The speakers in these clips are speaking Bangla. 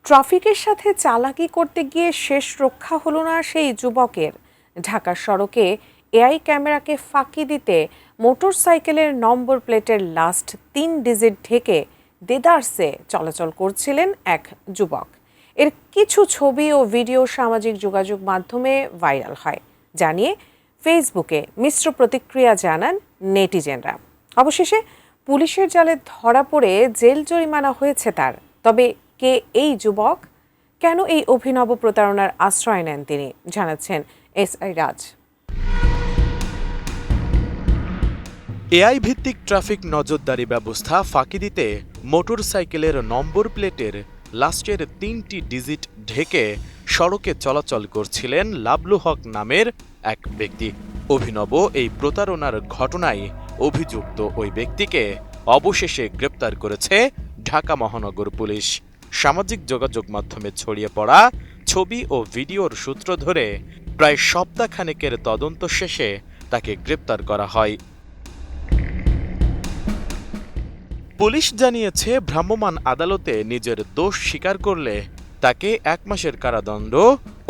ট্রাফিকের সাথে চালাকি করতে গিয়ে শেষ রক্ষা হলো না সেই যুবকের। ঢাকার সড়কে এআই ক্যামেরাকে ফাঁকি দিতে মোটরসাইকেলের নম্বর প্লেটের লাস্ট 3 ডিজিট ঢেকে দেদারসে চলাচল করছিলেন এক যুবক। এর কিছু ছবি ও ভিডিও সামাজিক যোগাযোগ মাধ্যমে ভাইরাল হয়, জানিয়ে ফেসবুকে মিশ্র প্রতিক্রিয়া জানান নেটিজেনরা। অবশেষে পুলিশের জালে ধরা পড়ে জেল জরিমানা হয়েছে তার। তবে কে এই যুবক, কেন এই অভিনব প্রতারণার আশ্রয় নেন তিনি, জানাচ্ছেন এসআই রাজ। এআই ভিত্তিক ট্রাফিক নজরদারি ব্যবস্থা ফাঁকি দিতে মোটরসাইকেলের নম্বর প্লেটের লাস্টের 3টি ডিজিট ঢেকে সড়কে চলাচল করছিলেন লাবলু হক নামের এক ব্যক্তি। অভিনব এই প্রতারণার ঘটনায় অভিযুক্ত ওই ব্যক্তিকে অবশেষে গ্রেপ্তার করেছে ঢাকা মহানগর পুলিশ। সামাজিক যোগাযোগ মাধ্যমে ছড়িয়ে পড়া ছবি ও ভিডিওর সূত্র ধরে প্রায় সপ্তাহখানেকের তদন্ত শেষে তাকে গ্রেপ্তার করা হয়। পুলিশ জানিয়েছে, ভ্রাম্যমাণ আদালতে নিজের দোষ স্বীকার করলে তাকে 1 মাসের কারাদণ্ড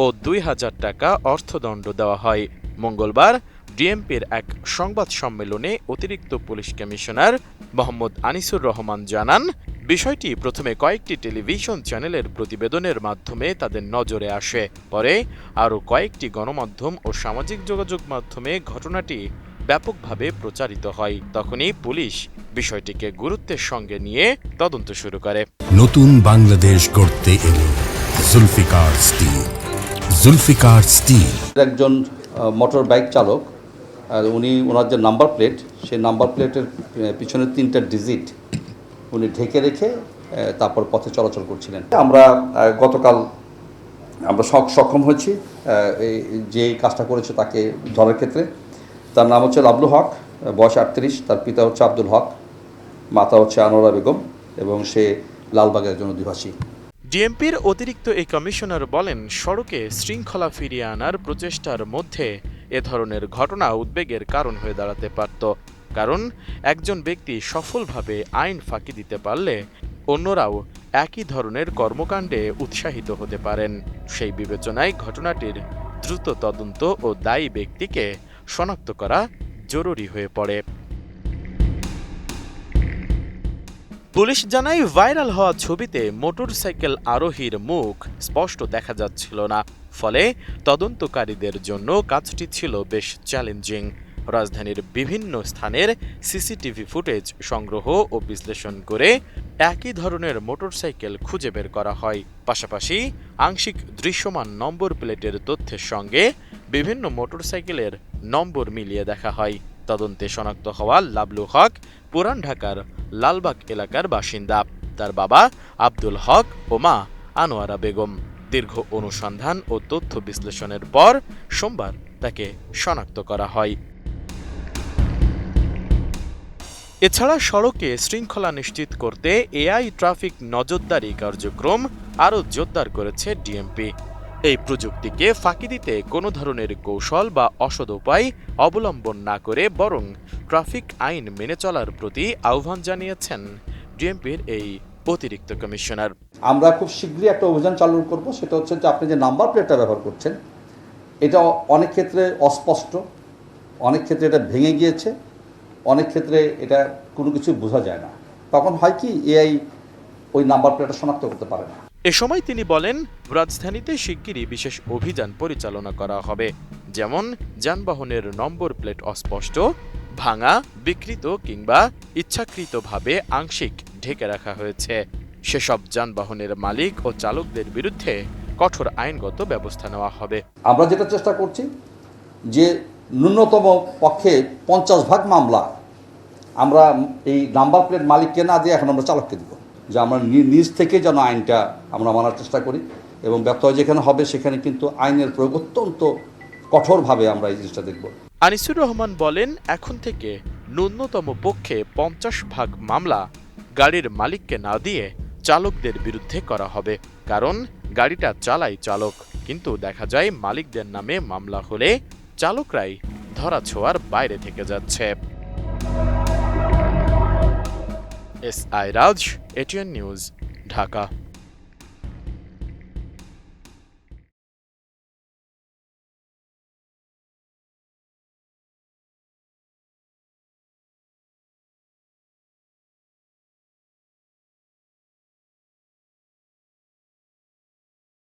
ও 2000 টাকা অর্থদণ্ড দেওয়া হয়। মঙ্গলবার ডিএমপির এক সংবাদ সম্মেলনে অতিরিক্ত পুলিশ কমিশনার মোহাম্মদ আনিসুর রহমান জানান, বিষয়টি প্রথমে কয়েকটি টেলিভিশন চ্যানেলের প্রতিবেদনের মাধ্যমে তাদের নজরে আসে। পরে আরও কয়েকটি গণমাধ্যম ও সামাজিক যোগাযোগ মাধ্যমে ঘটনাটি ব্যাপকভাবে প্রচারিত হয়। তখনই পুলিশ বিষয়টিকে গুরুত্বের সঙ্গে নিয়ে তদন্ত শুরু করে। নতুন বাংলাদেশ গড়তে এলো জুলফিকার স্টিল। জুলফিকার স্টিল একজন মোটর বাইক চালক, উনি ওনার যে নাম্বার প্লেট, সেই নাম্বার প্লেটের পিছনে 3টা ডিজিট উনি ঢেকে রেখে তারপর পথে চলাচল করছিলেন। আমরা গতকাল সক্ষম হয়েছি যে কাজটা করেছে তাকে ধরার ক্ষেত্রে। তার নাম হচ্ছে লাবলু হক, বয়স 38, তার পিতা হচ্ছে আব্দুল হক, মাতা হচ্ছে আনোয়ারা বেগম এবং সে লালবাগের একজন অধিবাসী। ডিএমপির অতিরিক্ত এই কমিশনার বলেন, সড়কে শৃঙ্খলা ফিরিয়ে আনার প্রচেষ্টার মধ্যে এ ধরনের ঘটনা উদ্বেগের কারণ হয়ে দাঁড়াতে পারত। কারণ একজন ব্যক্তি সফলভাবে আইন ফাঁকি দিতে পারলে অন্যরাও একই ধরনের কর্মকাণ্ডে উৎসাহিত হতে পারেন। সেই বিবেচনায় ঘটনাটির দ্রুত তদন্ত ও দায়ী ব্যক্তিকে শনাক্ত করা জরুরি হয়ে পড়ে। পুলিশ জানায়, ভাইরাল হওয়া ছবিতে মোটরসাইকেল আরোহীর মুখ স্পষ্ট দেখা যাচ্ছিল না, ফলে তদন্তকারীদের জন্য কাজটি ছিল বেশ চ্যালেঞ্জিং। রাজধানীর বিভিন্ন স্থানের সিসিটিভি ফুটেজ সংগ্রহ ও বিশ্লেষণ করে একই ধরনের মোটরসাইকেল খুঁজে বের করা হয়। পাশাপাশি আংশিক দৃশ্যমান নম্বর প্লেটের তথ্যের সঙ্গে বিভিন্ন মোটরসাইকেলের নম্বর মিলিয়ে দেখা হয়। তদন্তে শনাক্ত হওয়া লাবলু হক পুরান ঢাকার লালবাগ এলাকার বাসিন্দা। তার বাবা আব্দুল হক ও মা আনোয়ারা বেগম। দীর্ঘ অনুসন্ধান ও তথ্য বিশ্লেষণের পর সোমবার তাকে শনাক্ত করা হয়। এছাড়া সড়কে শৃঙ্খলা নিশ্চিত করতে এআই ট্রাফিক নজরদারি কার্যক্রম আরও জোরদার করেছে ডিএমপি। এই প্রযুক্তিকে ফাঁকি দিতে কোনো ধরনের কৌশল বা অসৎ উপায় অবলম্বন না করে বরং ট্রাফিক আইন মেনে চলার প্রতি আহ্বান জানিয়েছেন ডিএমপির এই অতিরিক্ত কমিশনার। আমরা খুব শীঘ্রই একটা অভিযান চালু করব, সেটা হচ্ছে যে আপনি যে নাম্বার প্লেটটা ব্যবহার করছেন এটা অনেক ক্ষেত্রে অস্পষ্ট, অনেক ক্ষেত্রে এটা ভেঙে গিয়েছে, অনেক ক্ষেত্রে এটা কোনো কিছু বোঝা যায় না। তখন হয় কি, এআই ওই নাম্বার প্লেটটা শনাক্ত করতে পারে না। এ সময় তিনি বলেন, রাজধানীতে শিগগিরই বিশেষ অভিযান পরিচালনা করা হবে, যেমন যানবাহনের নম্বর প্লেট অস্পষ্ট, ভাঙা, বিকৃত কিংবা ইচ্ছাকৃতভাবে আংশিক ঢেকে রাখা হয়েছে সেসব যানবাহনের মালিক ও চালকদের বিরুদ্ধে কঠোর আইনগত ব্যবস্থা নেওয়া হবে। আমরা যেটা চেষ্টা করছি যে ন্যূনতম পক্ষে 50% মামলা আমরা এই নাম্বার প্লেট মালিককে না দিয়ে এখন আমরা চালককে দিব, যে আমরা নিজ থেকে যেন আইনটা আমরা মানার চেষ্টা করি এবং ব্যত্যয় যেখানে হবে সেখানে কিন্তু আইনের প্রয়োগ অত্যন্ত কঠোরভাবে আমরা এই জিনিসটা দেখব। আনিসুর রহমান বলেন, এখন থেকে ন্যূনতম পক্ষে 50% মামলা গাড়ির মালিককে না দিয়ে চালকদের বিরুদ্ধে করা হবে। কারণ গাড়িটা চালায় চালক, কিন্তু দেখা যায় মালিকদের নামে মামলা হলে চালকরাই ধরাছোঁয়ার বাইরে থেকে যাচ্ছে। এসআই রাজ, এটিএন নিউজ, ঢাকা।